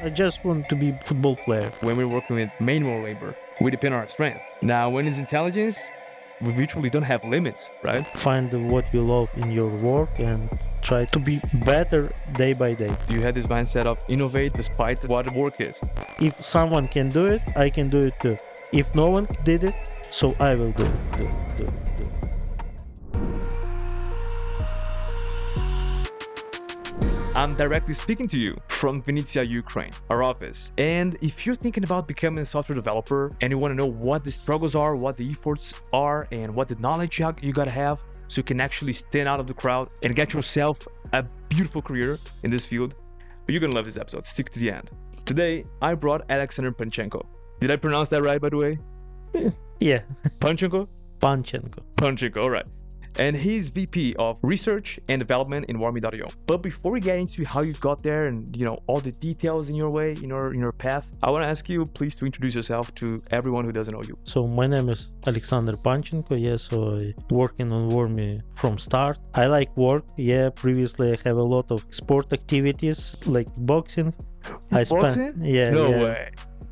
I just want to be football player. When we're working with manual labor, we depend on our strength. Now, when it's intelligence, we virtually don't have limits, right? Find what you love in your work and try to be better day by day. You had this mindset of innovate despite what the work is. If someone can do it, I can do it too. If no one did it, so I will do it. I'm directly speaking to you from Vinnytsia, Ukraine, our office. And if you're thinking about becoming a software developer and you want to know what the struggles are, what the efforts are, and what the knowledge you gotta have so you can actually stand out of the crowd and get yourself a beautiful career in this field, you're gonna love this episode. Stick to the end. Today, I brought Alexandr Panchenko. Did I pronounce that right, by the way? Yeah. Panchenko? Panchenko. Panchenko, all right. And he's VP of Research and Development in Warmy.io. But before we get into how you got there and all the details in your way, in your path, I want to ask you please to introduce yourself to everyone who doesn't know you. So my name is Alexandr Panchenko. Yeah, so I working on Warmy from start. I like work. Yeah, previously I have a lot of sport activities like boxing. Boxing? No way.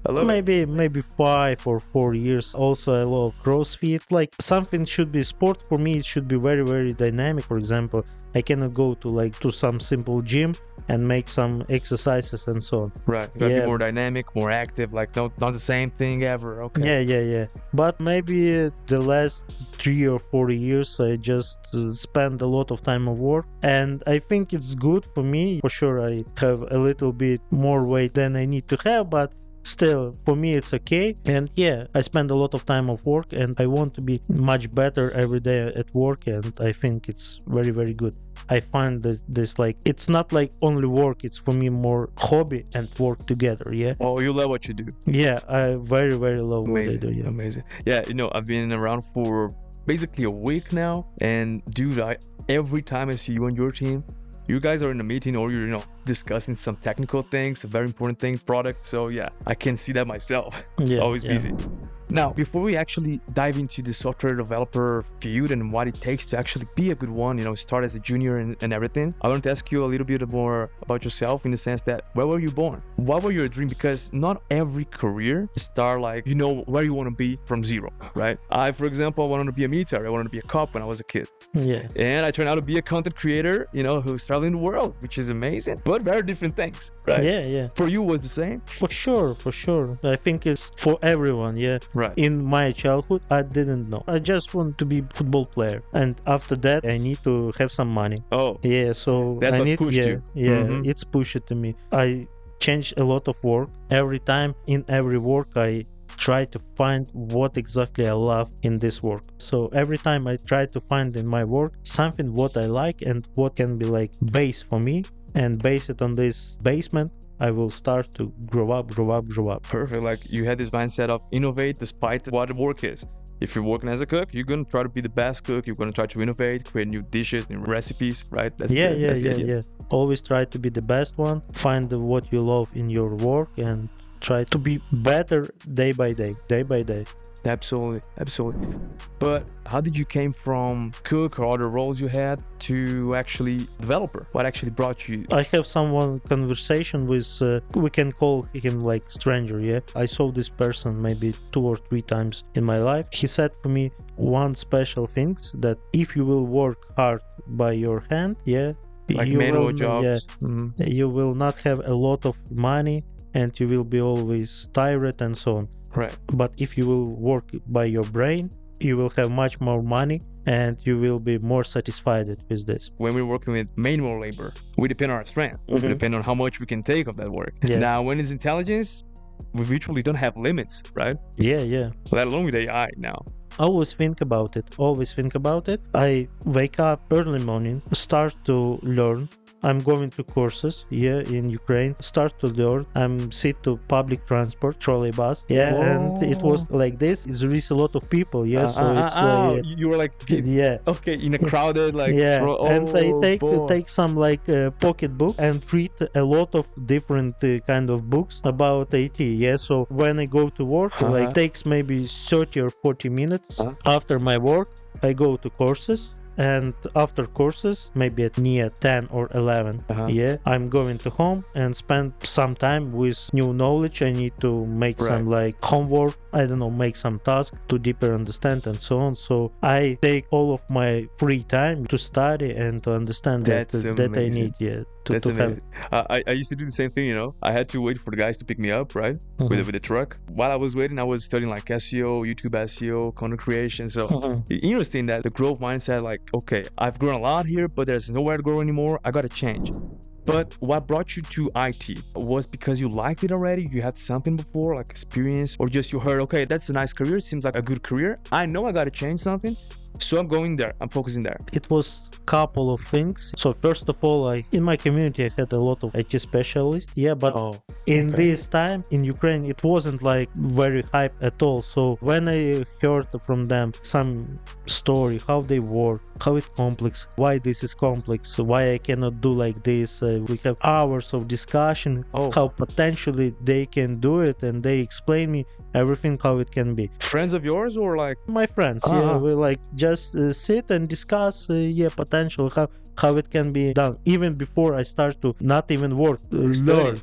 Maybe 5 or 4 years. Also, I love CrossFit. Like something should be sport for me. It should be very, very dynamic. For example, I cannot go to some simple gym and make some exercises and so on. Right. You gotta be more dynamic, more active. Like not the same thing ever. Okay. Yeah. But maybe the last 3 or 4 years, I just spend a lot of time at work, and I think it's good for me. For sure, I have a little bit more weight than I need to have, but still, for me, it's okay. And yeah, I spend a lot of time at work and I want to be much better every day at work. And I think it's very, very good. I find that this it's not like only work. It's for me more hobby and work together. Yeah. Oh, you love what you do. Yeah, I very, very love what I do. Yeah. Amazing. Yeah, I've been around for basically a week now. And dude, every time I see you and your team, you guys are in a meeting or you're, discussing some technical things, a very important thing, product. So yeah, I can see that myself. Yeah, Always busy. Now, before we actually dive into the software developer field and what it takes to actually be a good one, start as a junior and everything, I want to ask you a little bit more about yourself in the sense that where were you born? What were your dreams? Because not every career start where you want to be from zero, right? I, for example, wanted to be a military. I wanted to be a cop when I was a kid. Yeah. And I turned out to be a content creator, who's traveling the world, which is amazing, but very different things, right? Yeah. For you, was the same? For sure. I think it's for everyone, yeah. Right. In my childhood, I didn't know. I just want to be football player. And after that, I need to have some money. Oh. Yeah, so that's what pushed you. Yeah, it's pushed to me. I changed a lot of work. Every time, in every work, I try to find what exactly I love in this work. So every time I try to find in my work something what I like and what can be like base for me, and base it on this basement, I will start to grow up. Perfect. Like you had this mindset of innovate despite what the work is. If you're working as a cook, you're going to try to be the best cook. You're going to try to innovate, create new dishes, new recipes, right? That's the idea. Always try to be the best one. Find what you love in your work and try to be better day by day. Absolutely. But how did you came from cook or other roles you had to actually developer? What actually brought you? I have someone conversation with, we can call him like stranger, yeah? I saw this person maybe 2 or 3 times in my life. He said for me one special thing, that if you will work hard by your hand, yeah, like manual jobs, you will not have a lot of money and you will be always tired and so on. Right. But if you will work by your brain, you will have much more money and you will be more satisfied with this. When we're working with manual labor, we depend on our strength. We depend on how much we can take of that work. Yeah. Now, when it's intelligence, we virtually don't have limits, right? Yeah. Let alone with AI now. Always think about it. I wake up early morning, start to learn. I'm going to courses in Ukraine, start to learn. I'm sit to public transport, trolley bus, and it was like this. There is a lot of people, so it's you were okay, in a crowded and I take some pocket book and read a lot of different kind of books about IT. So when I go to work, takes maybe 30 or 40 minutes after my work, I go to courses. and after courses, maybe at near 10 or 11, yeah, I'm going to home and spend some time with new knowledge. I need to make some like homework, I don't know, make some task to deeper understand and so on. So I take all of my free time to study and to understand that I need, yeah. That's amazing. I used to do the same thing, you know. I had to wait for the guys to pick me up, right? With the truck. While I was waiting, I was studying like SEO, YouTube SEO, content creation. So interesting that the growth mindset, like, okay, I've grown a lot here, but there's nowhere to grow anymore. I got to change. But what brought you to IT? Was because you liked it already? You had something before, like experience, or just you heard, okay, that's a nice career. It seems like a good career. I know I got to change something. So I'm going there. I'm focusing there. It was a couple of things. So first of all, in my community, I had a lot of IT specialists. Yeah, but in this time in Ukraine, it wasn't like very hype at all. So when I heard from them some story, how they work, how it's complex, why this is complex, why I cannot do like this. We have hours of discussion, how potentially they can do it, and they explain me everything how it can be. Friends of yours or like? My friends, yeah, we like just sit and discuss, potential, how it can be done, even before I start to not even work, learn.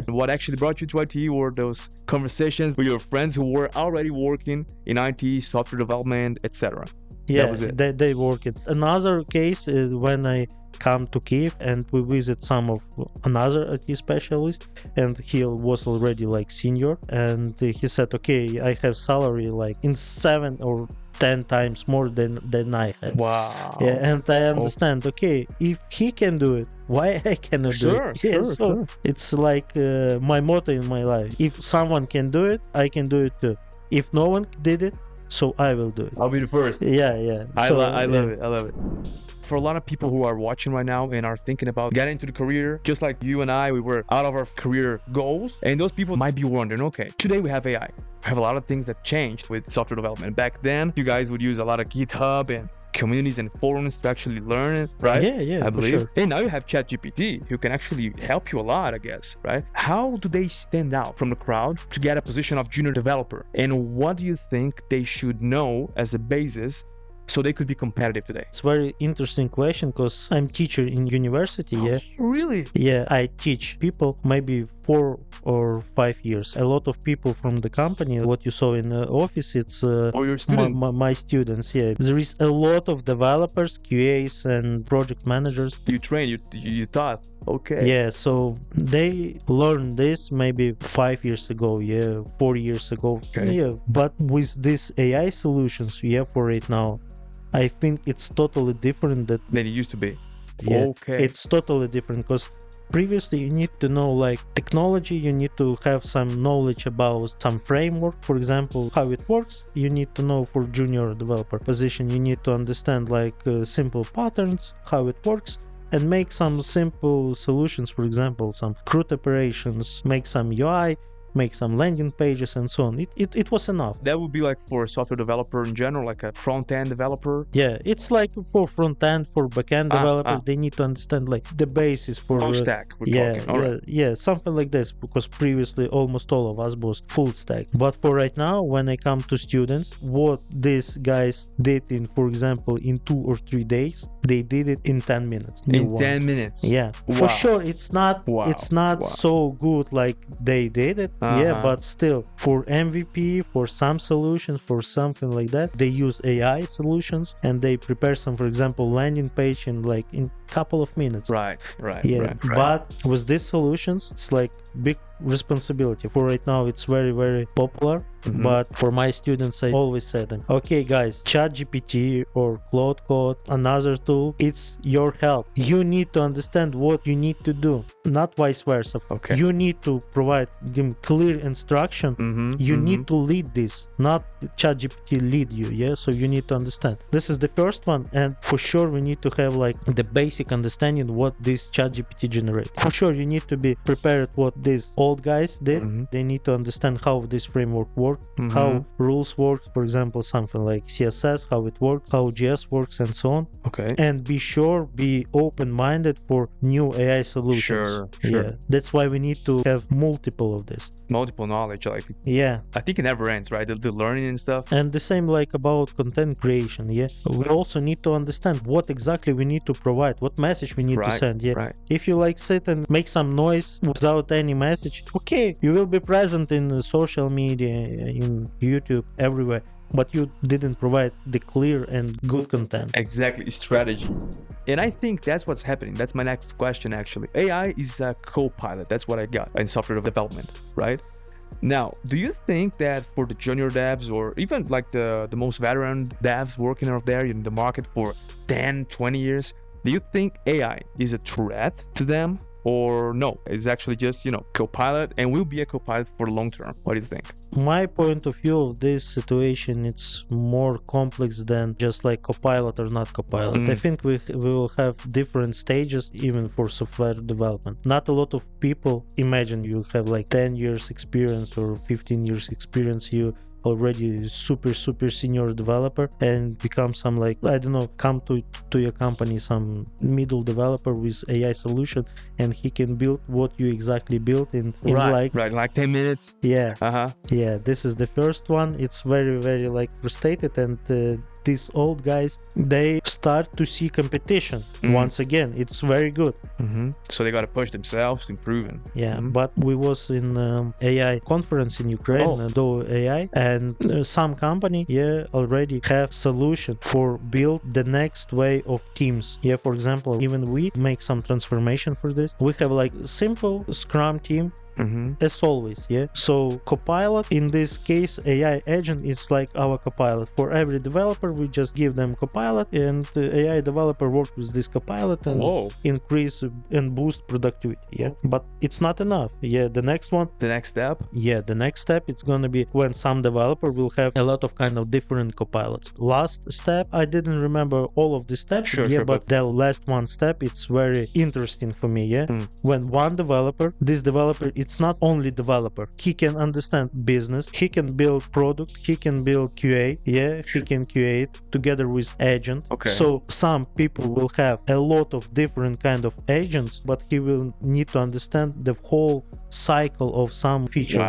What actually brought you to IT were those conversations with your friends who were already working in IT, software development, etc. Yeah, that was it. They work it. Another case is when I come to Kiev and we visit some of another IT specialist, and he was already like senior, and he said, okay, I have salary like in 7 or 10 times more than I had. Wow. Yeah, and I understand, okay, if he can do it, why I cannot do it? Yeah, so it's like my motto in my life. If someone can do it, I can do it too. If no one did it, so I will do it. I'll be the first. Yeah. I love it. I love it. For a lot of people who are watching right now and are thinking about getting into the career, just like you and I, we were out of our career goals. And those people might be wondering, okay, today we have AI. We have a lot of things that changed with software development. Back then, you guys would use a lot of GitHub and communities and forums to actually learn it, right? Yeah, I believe. Sure. And now you have ChatGPT, who can actually help you a lot, I guess, right? How do they stand out from the crowd to get a position of junior developer? And what do you think they should know as a basis so they could be competitive today? It's a very interesting question because I'm teacher in university. Yeah. Really? Yeah, I teach people maybe 4 or 5 years. A lot of people from the company, what you saw in the office, it's your students. My students. Yeah, there is a lot of developers, QAs, and project managers. You train, you taught. Okay. Yeah, so they learned this maybe 5 years ago, 4 years ago. Okay. Yeah, but with these AI solutions, for right now, I think it's totally different than it used to be. Yeah, okay. It's totally different because previously you need to know like technology, you need to have some knowledge about some framework, for example, how it works. You need to know for junior developer position, you need to understand like simple patterns, how it works, and make some simple solutions, for example, some CRUD operations, make some UI, make some landing pages and so on. It was enough. That would be like for a software developer in general, like a front-end developer? Yeah, it's like for front-end, for back-end developers, they need to understand like the basis for... Full stack, we're talking. Yeah, something like this, because previously almost all of us was full stack. But for right now, when I come to students, what these guys did in, for example, in 2 or 3 days, they did it in 10 minutes. 10 minutes? Yeah. Wow. For sure, it's not so good like they did it. Yeah, but still, for MVP, for some solutions, for something like that, they use AI solutions and they prepare some, for example, landing page in couple of minutes. Right. But with these solutions, it's like big responsibility. For right now, it's very, very popular. Mm-hmm. But for my students, I always say them, okay, guys, ChatGPT or Claude Code, another tool, it's your help. You need to understand what you need to do, not vice versa. Okay. You need to provide them clear instruction. Mm-hmm. You need to lead this, not ChatGPT lead you. Yeah, so you need to understand. This is the first one, and for sure we need to have like the basic basic understanding what this ChatGPT generates. For sure, you need to be prepared what these old guys did. They need to understand how this framework works, how rules work, for example, something like CSS, how it works, how JS works, and so on. Okay. And be open-minded for new AI solutions. Sure. Yeah, that's why we need to have multiple of this. Multiple knowledge, like, yeah, I think it never ends, right? The learning and stuff. And the same like about content creation. Yeah, we also need to understand what exactly we need to provide, what message we need to send. Yeah, right. If you like sit and make some noise without any message, okay, you will be present in social media, in YouTube, everywhere, but you didn't provide the clear and good content. Exactly, strategy. And I think that's what's happening. That's my next question, actually. AI is a co-pilot. That's what I got in software development, right? Now, do you think that for the junior devs or even like the most veteran devs working out there in the market for 10, 20 years, do you think AI is a threat to them? Or no, it's actually just, co-pilot and will be a co-pilot for the long term? What do you think? My point of view of this situation, it's more complex than just like co-pilot or not co-pilot. I think we will have different stages even for software development. Not a lot of people imagine you have like 10 years experience or 15 years experience, you already super senior developer and become some like, I don't know, come to your company some middle developer with AI solution and he can build what you exactly built in like 10 minutes. Yeah, this is the first one. It's very like frustrated, and these old guys, they start to see competition. Once again, it's very good. So they got to push themselves to improving. But we was in AI conference in Ukraine, Do AI, and some company already have solution for build the next way of teams. For example, even we make some transformation for this. We have like simple Scrum team, as always. So Copilot, in this case, AI agent is like our Copilot. For every developer, we just give them Copilot, and the AI developer works with this Copilot and increase and boost productivity. But it's not enough. The next one, the next step, the next step, it's gonna be when some developer will have a lot of kind of different Copilots. Last step, I didn't remember all of the steps. But the last one step, it's very interesting for me. When one developer, this developer, it's not only developer. He can understand business. He can build product. He can build QA. He can QA it together with agent. So some people will have a lot of different kind of agents, but he will need to understand the whole cycle of some feature.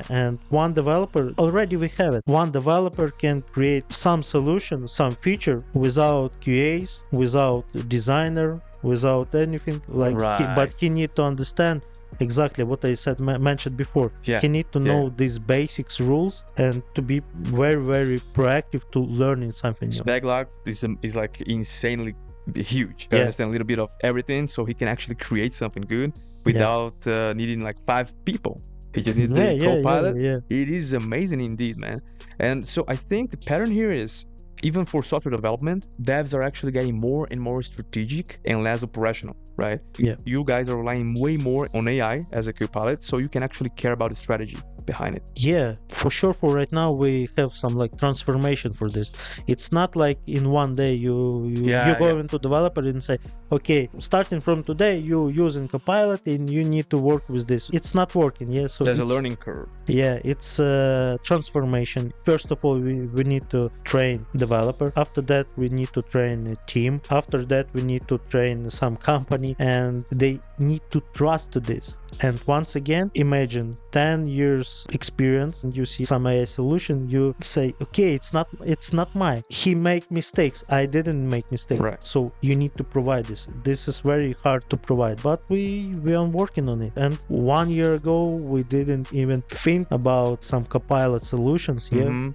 And one developer, already we have it. One developer can create some solution, some feature without QAs, without designer, without anything like. But he need to understand exactly what I said, mentioned before. He need to know these basics rules and to be very proactive to learning something new. His backlog is like insanely huge. He understand a little bit of everything, so he can actually create something good without needing like 5 people. He just needs the co-pilot. It is amazing indeed, man. And so I think the pattern here is, even for software development, devs are actually getting more and more strategic and less operational, right? You guys are relying way more on AI as a co-pilot, so you can actually care about the strategy behind it. For sure. For right now, we have some like transformation for this. It's not like in one day you go into developer and say, okay, starting from today, you using Copilot and you need to work with this. It's not working. So there's a learning curve. It's a transformation. First of all, we need to train developer. After that, we need to train a team. After that, we need to train some company, and they need to trust to this. And once again, imagine 10 years experience and you see some AI solution, you say, okay, it's not mine. He make mistakes. I didn't make mistakes. So you need to provide this. This is very hard to provide, but we are working on it. And 1 year ago, we didn't even think about some Copilot solutions.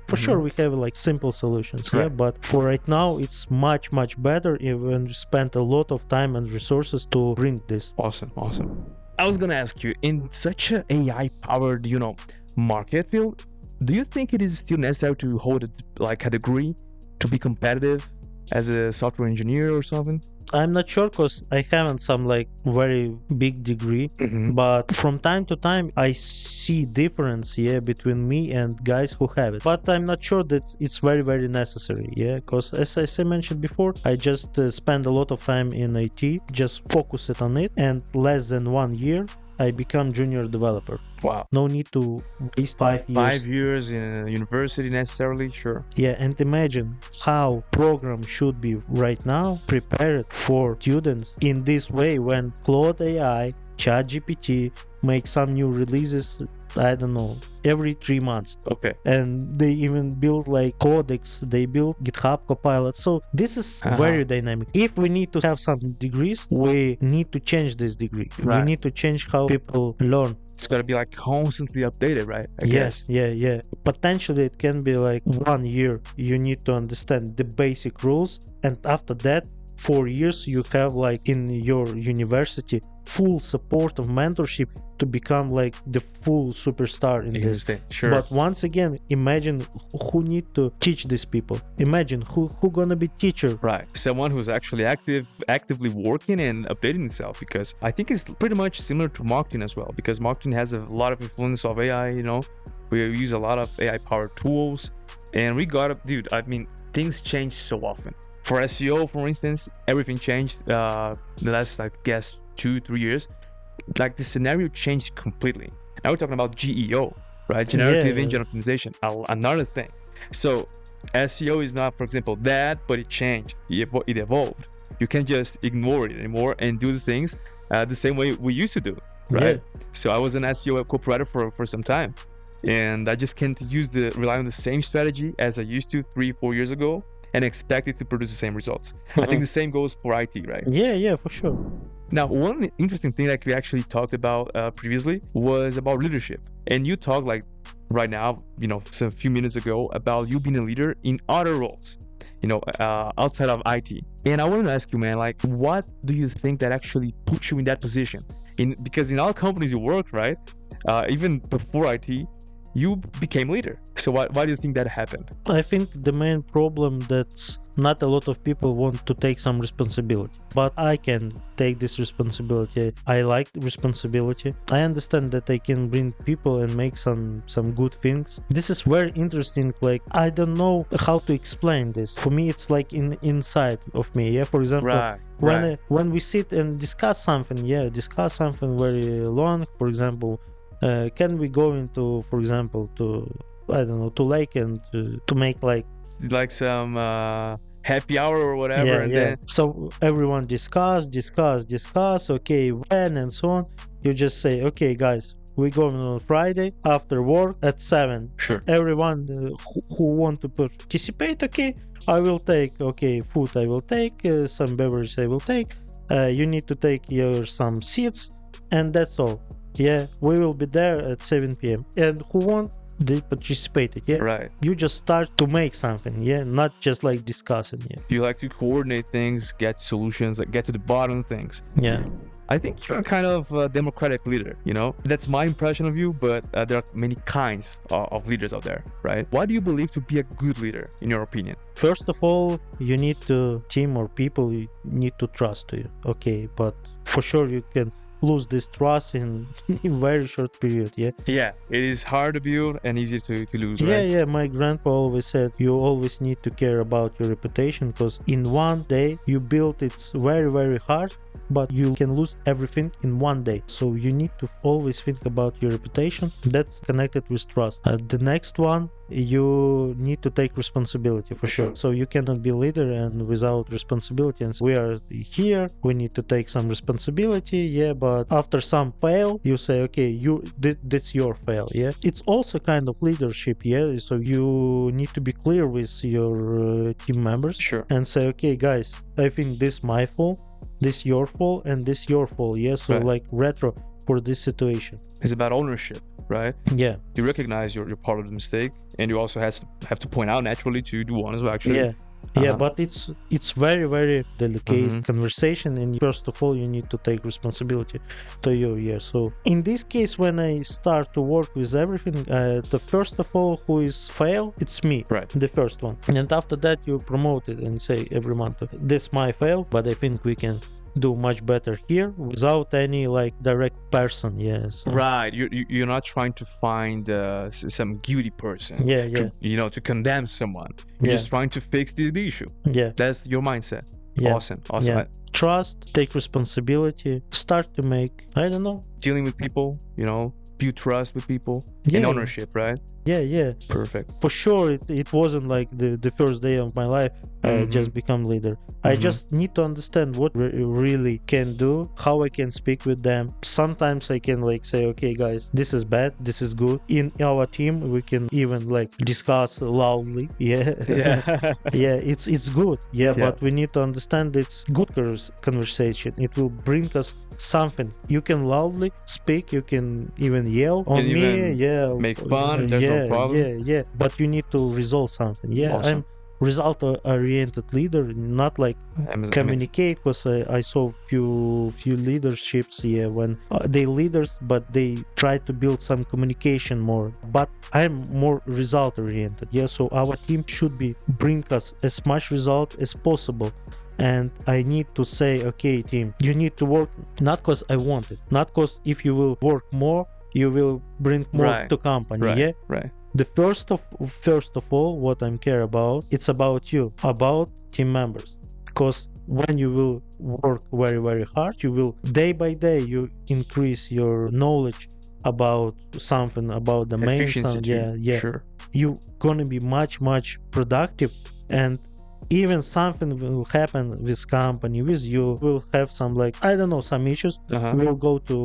For sure, we have like simple solutions. But for right now, it's much better. Even we spent a lot of time and resources to bring this. Awesome. I was gonna ask you, in such a AI-powered, market field, do you think it is still necessary to hold a degree to be competitive as a software engineer or something? I'm not sure because I haven't some like very big degree, but from time to time I see difference, between me and guys who have it. But I'm not sure that it's very, very necessary, because as I mentioned before, I just spend a lot of time in IT, just focus it on it, and less than 1 year I become junior developer. Wow. No need to waste 5 years. 5 years in a university necessarily, sure. Yeah, and imagine how program should be right now prepared for students in this way when Claude AI, ChatGPT make some new releases, I don't know, every 3 months. Okay. And they even build like codecs, they build GitHub Copilot. So this is very dynamic. If we need to have some degrees, we need to change this degree. Right. We need to change how people learn. It's got to be like constantly updated, right? I guess. Yeah. Potentially it can be like 1 year. You need to understand the basic rules, and after that 4 years you have like in your university full support of mentorship to become like the full superstar in this. Sure. But once again, imagine who need to teach these people. Imagine who gonna be teacher. Right. Someone who's actually actively working and updating itself, because I think it's pretty much similar to marketing as well, because marketing has a lot of influence of AI, we use a lot of AI-powered tools, and we gotta, dude, I mean, things change so often. For SEO, for instance, everything changed the last, I guess, 2-3 years. Like the scenario changed completely. Now we're talking about GEO, right? Generative engine optimization, another thing. So SEO is not, for example, that, but it changed. It evolved. You can't just ignore it anymore and do the things the same way we used to do, right? Yeah. So I was an SEO copywriter for some time, and I just can't rely on the same strategy as I used to 3-4 years ago and expect it to produce the same results. I think the same goes for IT, right? Yeah, for sure. Now, one interesting thing that we actually talked about previously was about leadership. And you talked like right now, a few minutes ago, about you being a leader in other roles, outside of IT. And I wanted to ask you, man, like, what do you think that actually puts you in that position? Because in all companies you work, right? Even before IT, you became leader. So why do you think that happened? I think the main problem that's not a lot of people want to take some responsibility, but I can take this responsibility. I like responsibility. I understand that I can bring people and make some good things. This is very interesting. Like, I don't know how to explain this. For me, it's like inside of me. Yeah, for example, when we sit and discuss something very long, for example, can we go into, for example, to lake and to make like some happy hour or whatever. Then... So everyone discuss, okay, when and so on. You just say, okay, guys, we're going on Friday after work at 7. Sure. Everyone who want to participate, okay, I will take, food I will take, some beverage I will take. You need to take some seats, and that's all. Yeah, we will be there at 7 p.m. And who won? They participated. Yeah, right. You just start to make something. Yeah, not just like discussing. Yeah, you like to coordinate things, get solutions, like get to the bottom of things. Yeah, I think you're kind of a democratic leader. That's my impression of you. But there are many kinds of leaders out there, right? What do you believe to be a good leader, in your opinion? First of all, you need to team or people you need to trust to you. Okay, but for sure you can lose this trust in a very short period. Yeah, it is hard to build and easy to lose, right? Yeah, my grandpa always said you always need to care about your reputation, because in one day you build it's very, very hard, but you can lose everything in one day. So you need to always think about your reputation. That's connected with trust. The next one, you need to take responsibility for sure. So you cannot be leader and without responsibility. And we are here, we need to take some responsibility. Yeah, but after some fail, you say, okay, that's your fail. Yeah, it's also kind of leadership. Yeah, so you need to be clear with your team members. Sure. And say, okay, guys, I think this my fault, this your fault, and this your fault. Yeah, so like retro for this situation. It's about ownership, right? Yeah, you recognize you're part of the mistake, and you also have to point out naturally to do one as well, actually. Yeah, Yeah, but it's very very delicate Mhm. conversation, and first of all you need to take responsibility to you. Yeah, so in this case when I start to work with everything, the first of all who is fail, it's me, Right. the first one, and after that you promote it and say every month, this my fail, but I think we can do much better here without any like direct person. Yeah, so. Right, you're not trying to find some guilty person Yeah, to to condemn someone. You're Yeah. just trying to fix the issue. Yeah. That's your mindset. Yeah. Awesome. Yeah. Trust, take responsibility, start to make, I don't know, Dealing with people, build trust with people, and Yeah. ownership, right? yeah. Perfect. For sure, it wasn't like the first day of my life I just become leader. I just need to understand what we really can do, how I can speak with them. Sometimes I can like say, okay guys, this is bad, this is good. In our team we can even like discuss loudly. Yeah. Yeah, it's good. Yeah, but we need to understand it's good conversation. It will bring us something. You can loudly speak, you can even yell on me. Yeah, make fun. There's no problem. Yeah. But you need to resolve something. Yeah, Awesome. I'm result-oriented leader, not like communicate, because I saw few leaderships here when they leaders, but they try to build some communication more. But I'm more result-oriented. Yeah, so our team should be bring us as much result as possible. And I need to say, okay, team, you need to work not because I want it, not because if you will work more, you will bring more to company. Right. Yeah, Right. The first of all, what I'm care about, it's about you, about team members. Because when you will work very, very hard, you will day by day you increase your knowledge about something, about the main Efficiency something. Yeah. Sure. You're gonna be much productive, and even something will happen with company, with you, will have some like, I don't know, some issues. We'll go to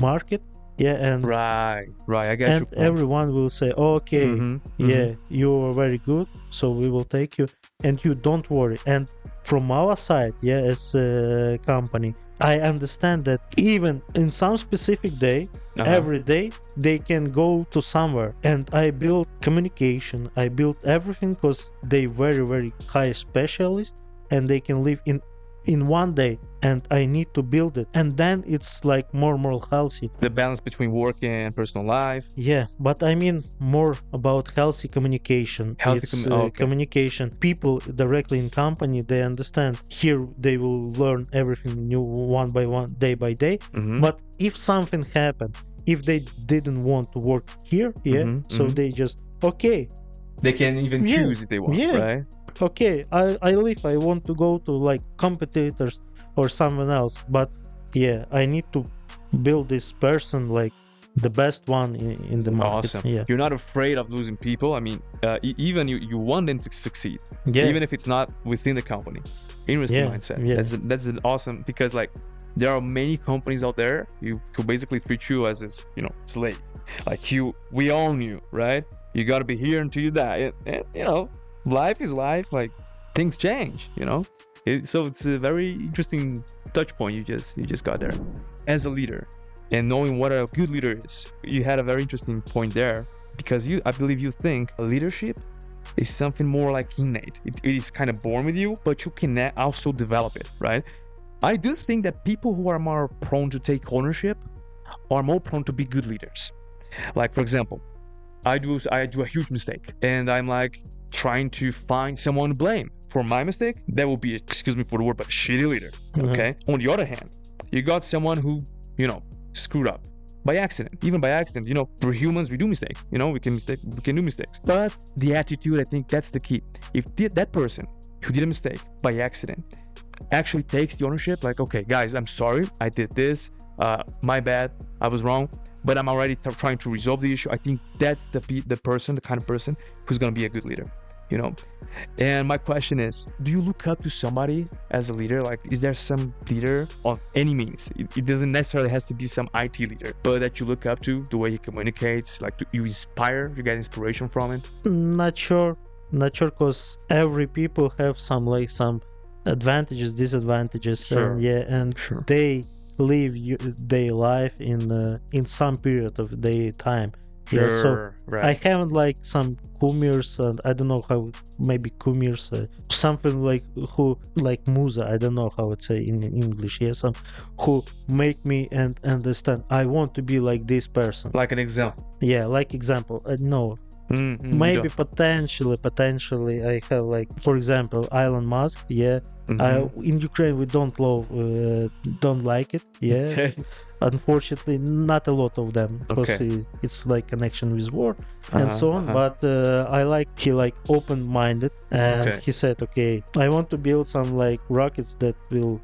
market. Yeah, and right, I get and everyone will say, okay, yeah, you are very good, so we will take you, and you don't worry. And from our side, yeah, as a company, I understand that even in some specific day, every day, they can go to somewhere. And I build communication, I build everything because they very, very high specialists, and they can live in one day, and I need to build it, and then it's like more healthy. The balance between work and personal life. Yeah, but I mean more about healthy communication. Communication. People directly in company, they understand. Here they will learn everything new one by one, day by day. But if something happened, if they didn't want to work here, so they just they can even choose if they want, right? Okay, I leave. I want to go to like competitors or someone else, but yeah, I need to build this person like the best one in the market. Awesome. Yeah, you're not afraid of losing people. I mean, even you want them to succeed, even if it's not within the company. Interesting mindset. That's an awesome, because like there are many companies out there who basically treat you as this slave. Like we own you, right? You got to be here until you die, and life is life. Like things change, so it's a very interesting touch point you just got there as a leader, and knowing what a good leader is. You had a very interesting point there, because I believe you think leadership is something more like innate. It is kind of born with you, but you can also develop it, right? I do think that people who are more prone to take ownership are more prone to be good leaders. Like, for example, I do a huge mistake, and I'm like trying to find someone to blame for my mistake. That will be, excuse me for the word, but a shitty leader. Okay. On the other hand, you got someone who screwed up by accident. Even by accident, we're humans, we do mistakes. We can do mistakes. But the attitude, I think that's the key. If that person who did a mistake by accident actually takes the ownership, like, okay guys, I'm sorry, I did this, my bad, I was wrong, but I'm already trying to resolve the issue. I think that's the kind of person who's going to be a good leader, And my question is, do you look up to somebody as a leader? Like, is there some leader of any means? It doesn't necessarily has to be some IT leader, but that you look up to, the way he communicates, like you get inspiration from it? Not sure, because every people have some advantages, disadvantages, and they live their life in some period of their time. Yeah, so Sure, I right. haven't like some kumirs, and I don't know how, maybe kumirs, something like who like musa. I don't know how it's say in English. Yeah, some who make me and understand. I want to be like this person. Like an example. Yeah, like example. No, You maybe don't. potentially I have like, for example, Elon Musk. Yeah, Mhm. in Ukraine we don't like it. Yeah, Okay. unfortunately not a lot of them, because Okay. it's like connection with war and so on. But I like he like open-minded, and Okay. he said, okay, I want to build some like rockets that will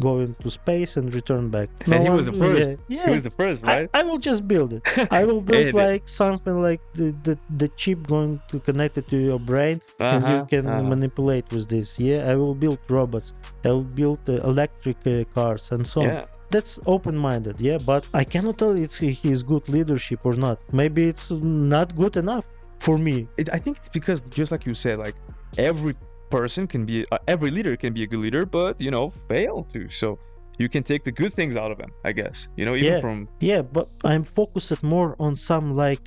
go into space and return back. And he was the first. Yeah, He was the first, right? I will just build it. I will build And like something like the chip going to connect it to your brain, and you can manipulate with this. Yeah, I will build robots. I will build electric cars and so on. Yeah. That's open-minded. Yeah, but I cannot tell it's his good leadership or not. Maybe it's not good enough for me. I think it's because, just like you said, like every person can be, every leader can be a good leader, but fail too. So you can take the good things out of him, I guess. Even from Yeah, but I'm focused more on some like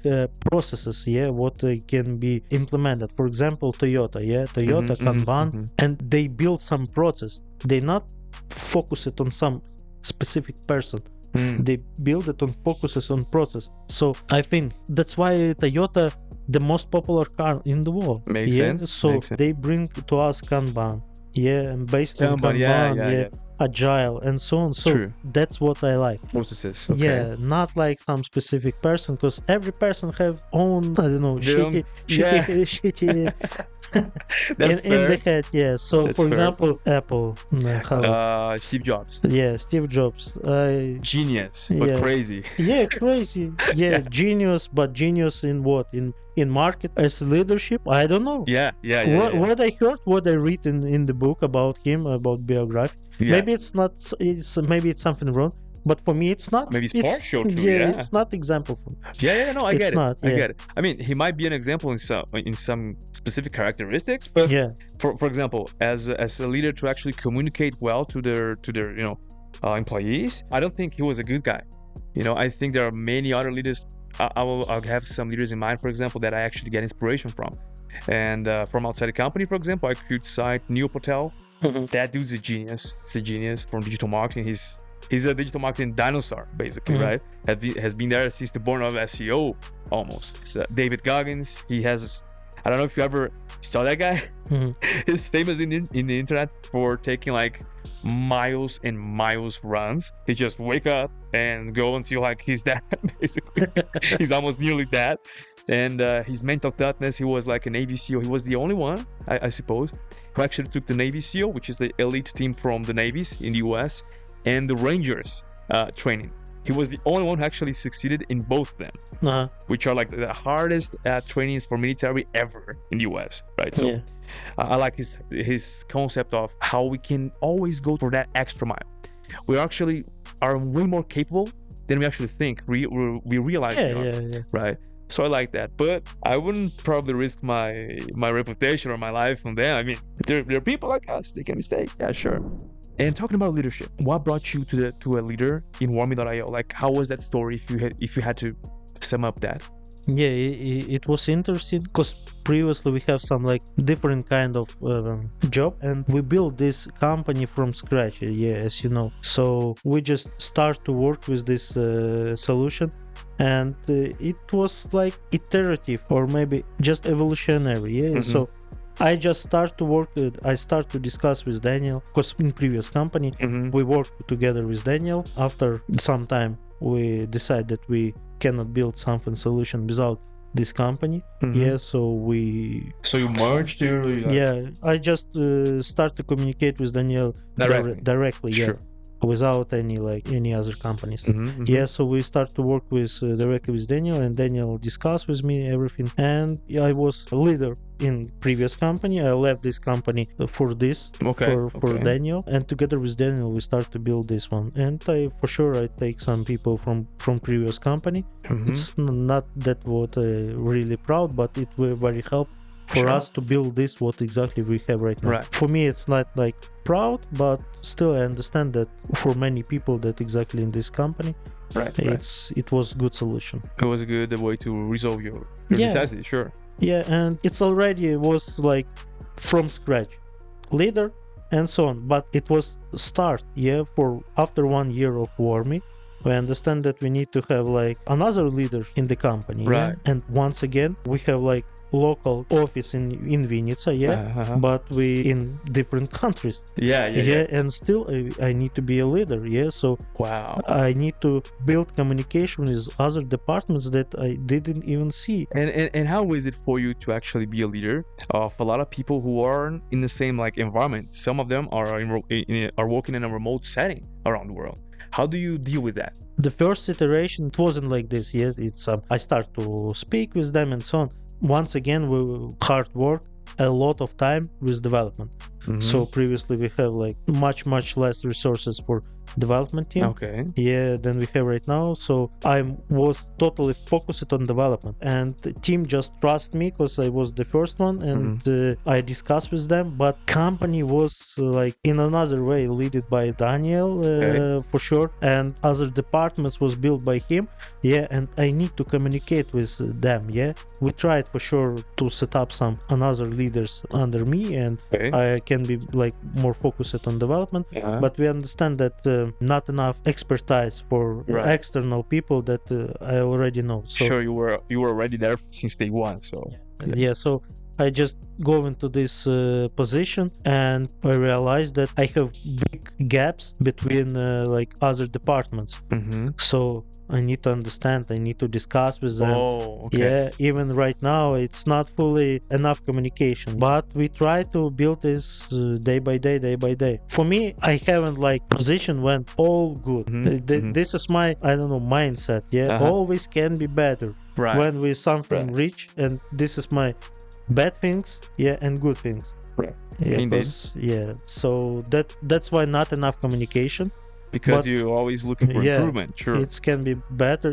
processes. Yeah, what can be implemented. For example, Toyota. Yeah, Toyota Kanban, and they build some process. They not focus it on some specific person. They build it on focuses on process. So I think that's why Toyota the most popular car in the world. Makes sense. So Makes sense. they bring to us Kanban. Yeah, and based on Kanban, Kanban, agile and so on. So True. that's what I like. Processes. Okay. Yeah, not like some specific person, because every person have own, I don't know, shitty That's in the head. Yeah. So That's for fair. example, Apple. Steve Jobs. Yeah, Steve Jobs. Genius, but crazy. Yeah, crazy. Yeah, genius, but genius in what? In market as leadership? I don't know. What I heard, what I read in the book about him, about biography. Maybe it's not. Maybe it's something wrong. But for me, it's not. Maybe it's partial to it's not example for me. No, I get it. Not, I get it. I mean, he might be an example in some specific characteristics, but for example, as a leader to actually communicate well to their employees, I don't think he was a good guy. I think there are many other leaders. I'll have some leaders in mind, for example, that I actually get inspiration from, and from outside the company, for example, I could cite Neil Patel. That dude's a genius. It's a genius from digital marketing. He's a digital marketing dinosaur, basically, right? Has been there since the born of SEO, almost. It's, David Goggins, he has, I don't know if you ever saw that guy. He's famous in the internet for taking like miles and miles runs. He just wake up and go until like he's dead, basically. He's almost nearly dead. And his mental toughness, he was like a Navy SEAL. He was the only one, I suppose, who actually took the Navy SEAL, which is the elite team from the Navies in the US, and the Rangers training. He was the only one who actually succeeded in both of them, which are like the hardest trainings for military ever in the US, right? So I like his concept of how we can always go for that extra mile. We actually are way more capable than we actually think. We realize we are, right? So I like that, but I wouldn't probably risk my reputation or my life on them. I mean, they're people like us. They can mistake. Yeah, sure. And talking about leadership, what brought you to a leader in Warmy.io? Like, how was that story? If you had to sum up that. Yeah, it was interesting because previously we have some like different kind of job, and we built this company from scratch. As you know, so we just start to work with this solution, and it was like iterative or maybe just evolutionary. So I just start to work. I start to discuss with Daniel, because in previous company we worked together with Daniel. After some time, we decide that we cannot build something solution without this company. So you merged your I just start to communicate with Daniel directly. Without any other companies. So we start to work with directly with Daniel, and Daniel discuss with me everything. And I was a leader in previous company. I left this company for this, for Daniel, and together with Daniel we start to build this one. And I take some people from previous company. It's not that what really proud, but it will very help for Sure. us to build this what exactly we have right now. Right. For me, it's not like proud, but still I understand that for many people that exactly in this company, Right. it was good solution. It was a good way to resolve your Yeah. necessity. Sure. Yeah, and it's already was like from scratch, leader and so on. But it was start, for after 1 year of Warmy. We understand that we need to have like another leader in the company. Right. And once again, we have like local office in Vinica, but we in different countries. Yeah. And still I need to be a leader. So Wow. I need to build communication with other departments that I didn't even see. And how is it for you to actually be a leader of a lot of people who are in the same like environment? Some of them are are working in a remote setting around the world. How do you deal with that? The first iteration, it wasn't like this yet. It's I start to speak with them and so on. Once again, we hard work, a lot of time with development. So previously we have like much less resources for development team. Okay. Than we have right now. So I was totally focused on development, and the team just trust me because I was the first one, and I discussed with them. But company was like in another way led by Daniel for sure, and other departments was built by him. And I need to communicate with them. We tried for sure to set up some another leaders under me, and I can be like more focused on development. But we understand that not enough expertise for external people that I already know. So sure, you were already there since day one. So so I just go into this position, and I realized that I have big gaps between like other departments. So I need to understand, I need to discuss with them. Even right now it's not fully enough communication, but we try to build this day by day. For me, I haven't like position when all good. This is my, I don't know, mindset. Always can be better. When we something reach, and this is my bad things and good things. So that's why not enough communication. Because you're always looking for improvement. Sure. It can be better,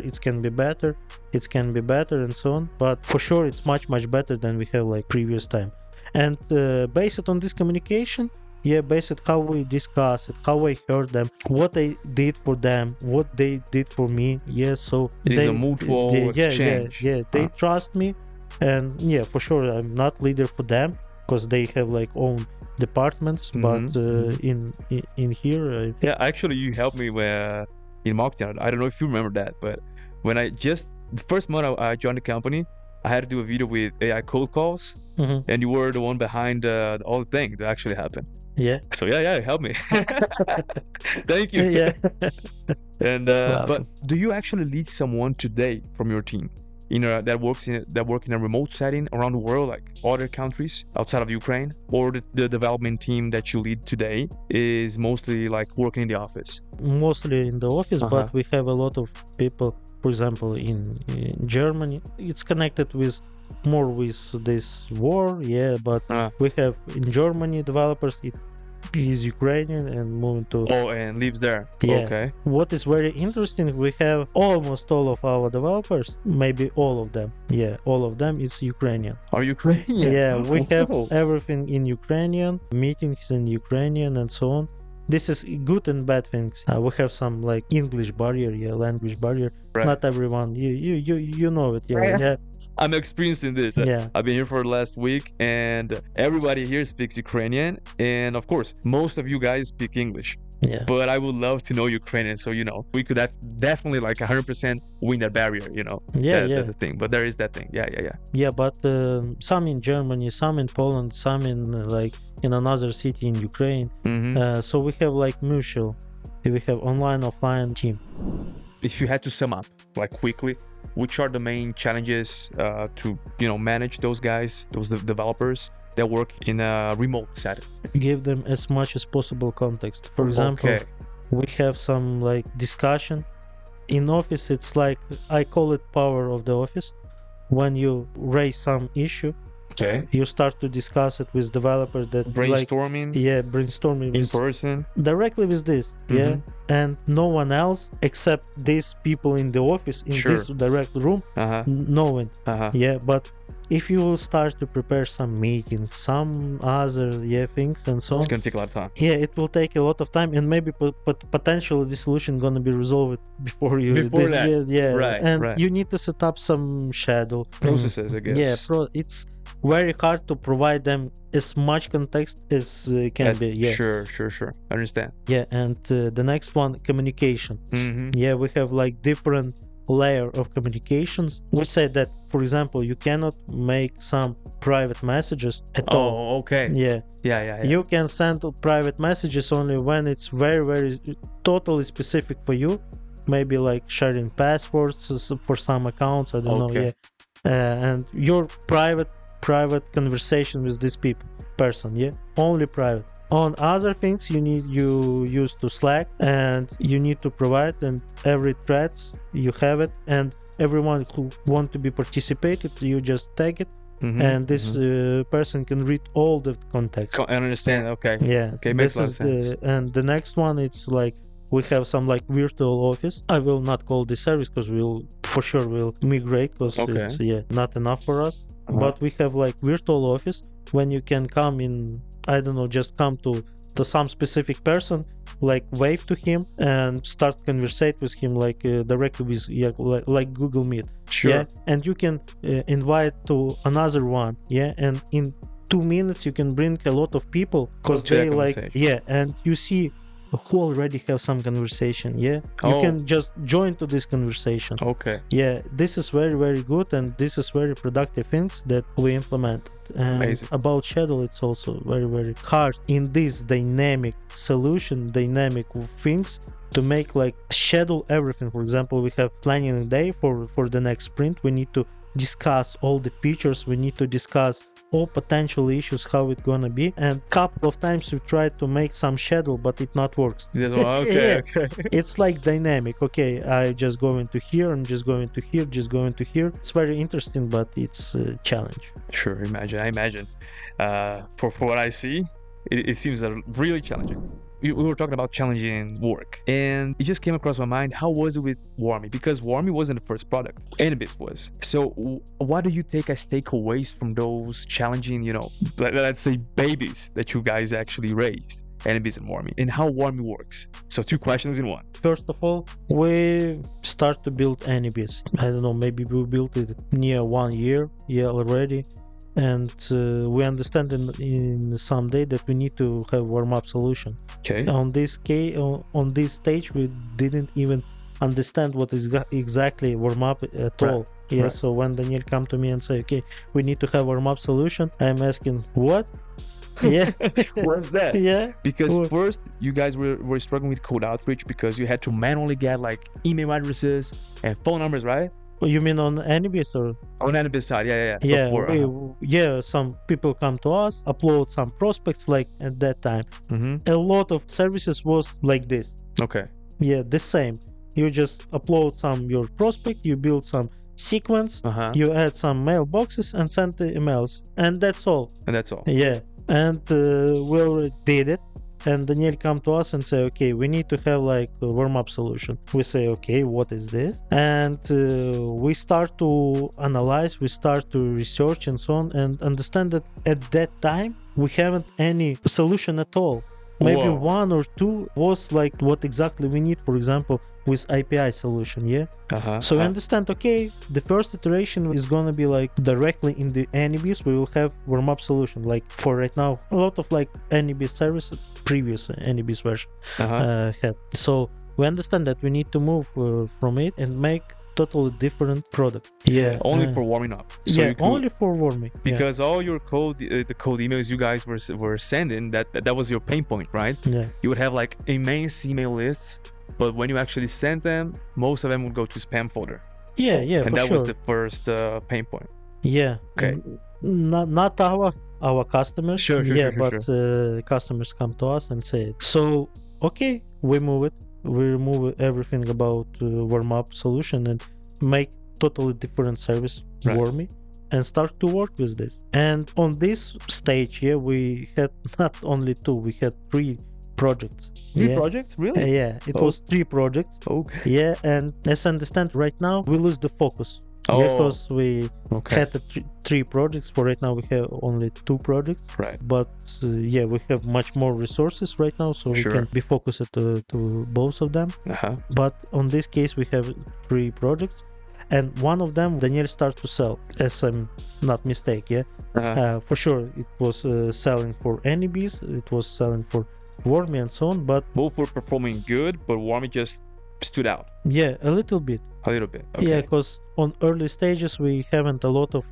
and so on. But for sure, it's much better than we have like previous time. And based on this communication, based on how we discuss it, how I heard them, what I did for them, what they did for me. So it is a mutual exchange. They trust me, and for sure, I'm not leader for them because they have like own departments, but in here actually you helped me in marketing. I don't know if you remember that, but when the first month I joined the company, I had to do a video with AI cold calls, and you were the one behind all the things that actually happened. So it helped me. Thank you. And but do you actually lead someone today from your team that work in a remote setting around the world, like other countries outside of Ukraine, or the development team that you lead today is mostly like working in the office? Mostly in the office, but we have a lot of people, for example, in Germany. It's connected with this war, but we have in Germany developers. He's Ukrainian and moving to and lives there. Okay. What is very interesting, we have almost all of our developers, maybe all of them. All of them is Ukrainian. Are Ukrainian? We have everything in Ukrainian, meetings in Ukrainian, and so on. This is good and bad things. We have some like English barrier, language barrier. Not everyone, you know it. I'm experiencing this. I've been here for the last week, and everybody here speaks Ukrainian, and of course, most of you guys speak English. But I would love to know Ukrainian, so we could have definitely like 100% win that barrier. That's the thing. But there is that thing. But some in Germany, some in Poland, some in like in another city in Ukraine. So we have like mutual. We have online, offline team. If you had to sum up like quickly, which are the main challenges to manage those guys, those developers that work in a remote setting? Give them as much as possible context. For example, we have some like discussion in office. It's like I call it power of the office. When you raise some issue, Okay. You start to discuss it with developer that Brainstorming brainstorming in with, person. directly with this, and no one else except these people in the office in Sure. this direct room knowing. But if you will start to prepare some meetings, some other things and so on, It's gonna take a lot of time. it will take a lot of time, and maybe potentially the solution gonna be resolved before that. Right, and right. you need to set up some schedule Processes, I guess. it's very hard to provide them as much context as can be. Sure. I understand. And the next one, communication. We have like different layer of communications. We say that, for example, you cannot make some private messages at all. Oh, okay. Yeah. You can send private messages only when it's very, very totally specific for you. Maybe like sharing passwords for some accounts. I don't know. And your private conversation with this person. Only private. On other things, you use to Slack, and you need to provide, and every threads you have it, and everyone who want to be participated, you just tag it, and this person can read all the context. I understand. Okay. Okay, makes a lot of sense. And the next one, it's like we have some like virtual office. I will not call this service because we'll migrate because it's not enough for us. But we have like virtual office when you can come in. I don't know, just come to some specific person, like wave to him and start conversate with him like directly with like Google Meet. Sure. And you can invite to another one. And in 2 minutes you can bring a lot of people because they like and you see who already have some conversation. You can just join to this conversation. This is very, very good, and this is very productive things that we implement. And amazing. About schedule, it's also very, very hard in this dynamic solution, dynamic things to make like schedule everything. For example, we have planning a day for the next sprint. We need to discuss all the features. We need to discuss all potential issues, how it's gonna be. And couple of times we tried to make some schedule, but it not works. Okay. It's like dynamic. Okay, I just going to here, I'm just going to here, just going to here. It's very interesting, but it's a challenge. Sure, I imagine. For what I see, it seems really challenging. We were talking about challenging work, and it just came across my mind, how was it with Warmy? Because Warmy wasn't the first product, AnyBiz was. So what do you take as takeaways from those challenging, let's say babies that you guys actually raised, AnyBiz and Warmy, and how Warmy works? So 2 questions in one. First of all, we start to build AnyBiz. I don't know, maybe we built it near 1 year already. And we understand in some day that we need to have warm-up solution. On this stage, we didn't even understand what is exactly warm-up at all. So when Daniel come to me and say, okay, we need to have warm-up solution, I'm asking, what? What's that? Because first you guys were struggling with code outreach because you had to manually get like email addresses and phone numbers, right? You mean on AnyBiz or? On AnyBiz side, Some people come to us, upload some prospects like at that time. A lot of services was like this. The same. You just upload your prospect, you build some sequence, you add some mailboxes and send the emails, and that's all. And we already did it. And Daniel come to us and say, okay, we need to have like a warm-up solution. We say, okay, what is this? And we start to analyze, we start to research and so on, and understand that at that time, we haven't any solution at all. Maybe 1 or 2 was like what exactly we need, for example, with API solution, So we understand, okay, the first iteration is gonna be like directly in the AnyBiz, we will have warm-up solution. Like for right now, a lot of like AnyBiz services, previous AnyBiz version had. So we understand that we need to move from it and make totally different product. Only for warming up. So only for warming. Because all your code, the code emails you guys were sending, that was your pain point, right? You would have like immense email lists, but when you actually send them, most of them would go to spam folder. And that was the first pain point. Okay. Not our customers. Sure. Customers come to us and say, so okay, we move it. We remove everything about warm-up solution and make totally different service, Warmy. and start to work with this. And on this stage, we had not only 2, we had 3 projects. New projects? Really? It was 3 projects. Okay. Yeah, and as I understand right now, we lose the focus. Because we had 3 projects. For right now, we have only 2 projects. Right. But we have much more resources right now, so we can be focused to both of them. But on this case, we have 3 projects. And one of them, Daniel started to sell, as I'm not mistaken. For sure, it was selling for AnyBiz, it was selling for Warmy and so on. But both were performing good, but Warmy just stood out. Yeah, a little bit. Okay. Yeah, because on early stages we haven't a lot of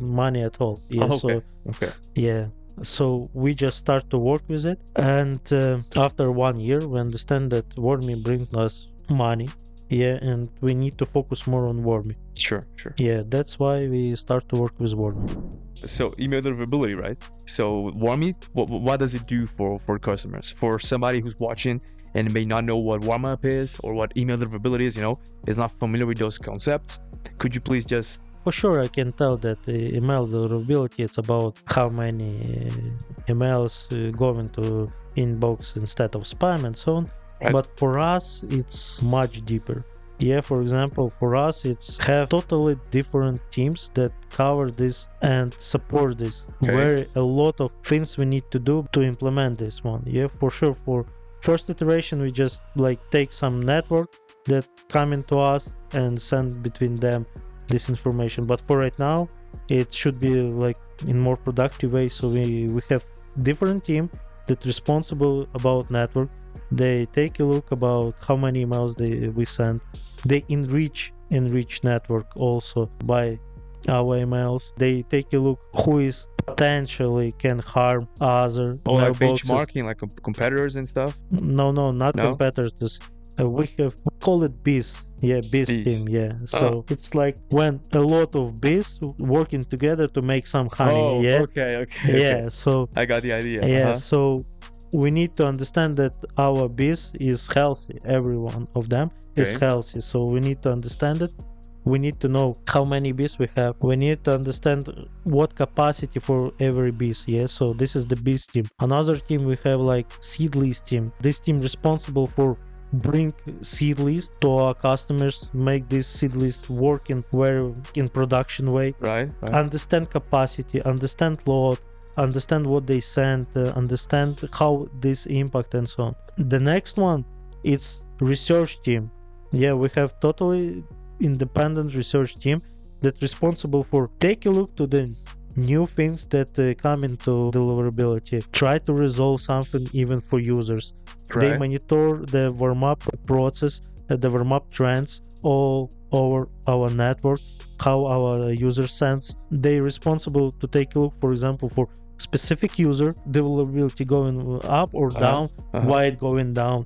money at all. Yeah, so we just start to work with it, and after 1 year we understand that Warmy brings us money. And we need to focus more on Warmy. Sure. Yeah, that's why we start to work with Warmy. So email deliverability, right? So Warmy, what does it do for customers? For somebody who's watching and may not know what warm up is or what email deliverability is not familiar with those concepts, could you please just... For sure, I can tell that the email deliverability, it's about how many emails go into inbox instead of spam and so on. Right. But for us, it's much deeper. Yeah, for example, for us, it's have totally different teams that cover this and support this. Where a lot of things we need to do to implement this one. Yeah, for sure. For first iteration, we just take some network that come into us and send between them this information. But for right now, it should be in more productive way. So we have different team that responsible about network. They take a look about how many emails we send. They enrich network also by our emails. They take a look who is potentially can harm other like mailboxes. Benchmarking, like competitors and stuff? No, not competitors. We call it biz. Yeah, biz team. Yeah. So it's like when a lot of biz working together to make some honey. Okay. So I got the idea. Yeah. So we need to understand that our biz is healthy. Every one of them is healthy. So we need to understand it. We need to know how many bees we have. We need to understand what capacity for every bees. So this is the bees team. Another team we have seed list team. This team responsible for bring seed list to our customers, make this seed list work in production way. Right. Understand capacity, understand load, understand what they send, understand how this impact and so on. The next one, it's research team. Yeah, we have totally independent research team that responsible for take a look to the new things that come into deliverability, try to resolve something even for users. They monitor the warm-up process, the warm-up trends all over our network, how our user sends. They're responsible to take a look, for example, for specific user, deliverability going up or down, why it going down.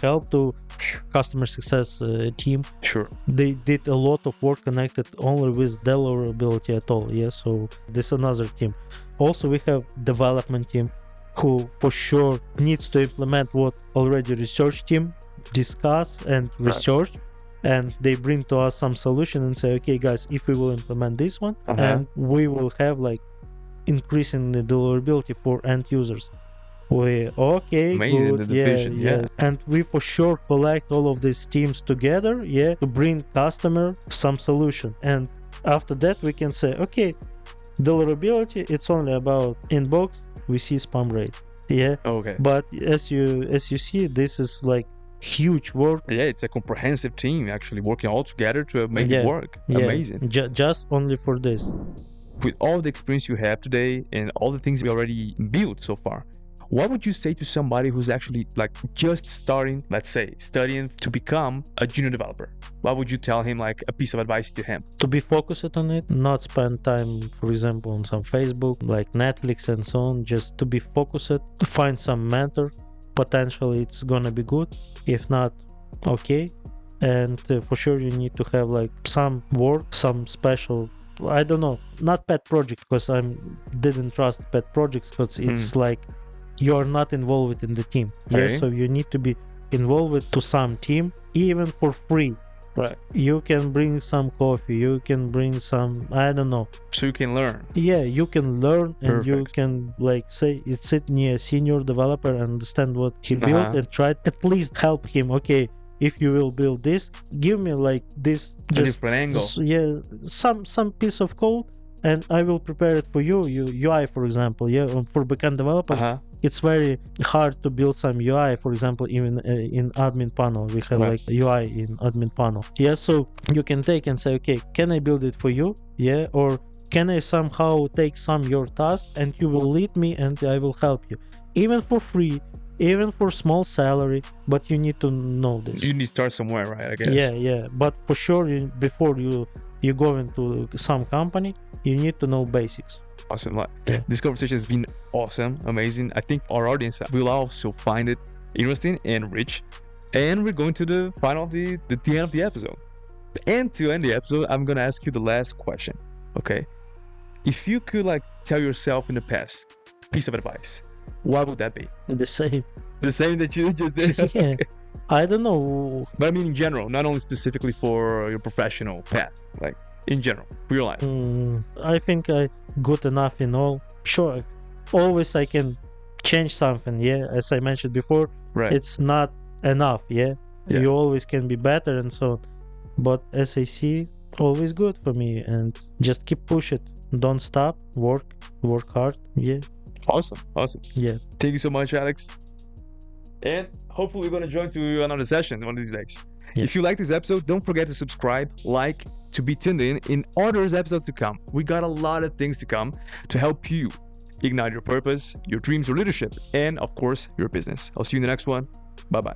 Help to customer success team. Sure. They did a lot of work connected only with deliverability at all. So this is another team. Also, we have development team who for sure needs to implement what already research team discuss and research. And they bring to us some solution and say, okay guys, if we will implement this one, and we will have increasing the deliverability for end users. Amazing, good, the vision, and we for sure collect all of these teams together, to bring customer some solution. And after that we can say, okay, deliverability, it's only about inbox, we see spam rate. But as you see, this is huge work. It's a comprehensive team actually working all together to make it work. Amazing. Just only for this. With all the experience you have today and all the things we already built so far, what would you say to somebody who's actually just starting, let's say, studying to become a junior developer? What would you tell him, a piece of advice to him? To be focused on it, not spend time, for example, on some Facebook, Netflix and so on, just to be focused, to find some mentor. Potentially it's gonna be good. If not, okay. And for sure you need to have some work, some special, I don't know, not pet project, because I didn't trust pet projects, because it's you are not involved in the team. So you need to be involved to some team, even for free. Right. You can bring some coffee, you can bring some, I don't know. So you can learn. Yeah, you can learn, and you Perfect. can like say sit near a senior developer and understand what he built and try at least help him. Okay, if you will build this, give me like this, A just different angle. yeah, some piece of code, and I will prepare it for you. UI, for example, yeah, for backend developers. It's very hard to build some UI, for example, even in admin panel. We have like UI in admin panel. Yeah, so you can take and say, okay, can I build it for you? Yeah, or can I somehow take some your task and you will lead me and I will help you, even for free, even for small salary, but you need to know this. You need to start somewhere, right? I guess. Yeah, but for sure, before you go into some company, you need to know basics. Awesome. This conversation has been awesome, amazing. I think our audience will also find it interesting and rich. And we're going to the final, the end of the episode. And to end the episode, I'm gonna ask you the last question. Okay, if you could like tell yourself in the past piece of advice, what would that be? The same. The same that you just did. Yeah. Okay. I don't know. But I mean in general, not only specifically for your professional path, like in general, for your life. I think I good enough in all. Sure, always I can change something. Yeah, as I mentioned before, Right. It's not enough. Yeah, you always can be better and so on. But as I see, always good for me, and just keep push it. Don't stop. Work hard. Yeah. Awesome. Yeah. Thank you so much, Alex. And hopefully we're going to join to another session one of these days. Yeah. If you like this episode, don't forget to subscribe, like, to be tuned in other episodes to come. We got a lot of things to come to help you ignite your purpose, your dreams, your leadership, and of course, your business. I'll see you in the next one. Bye-bye.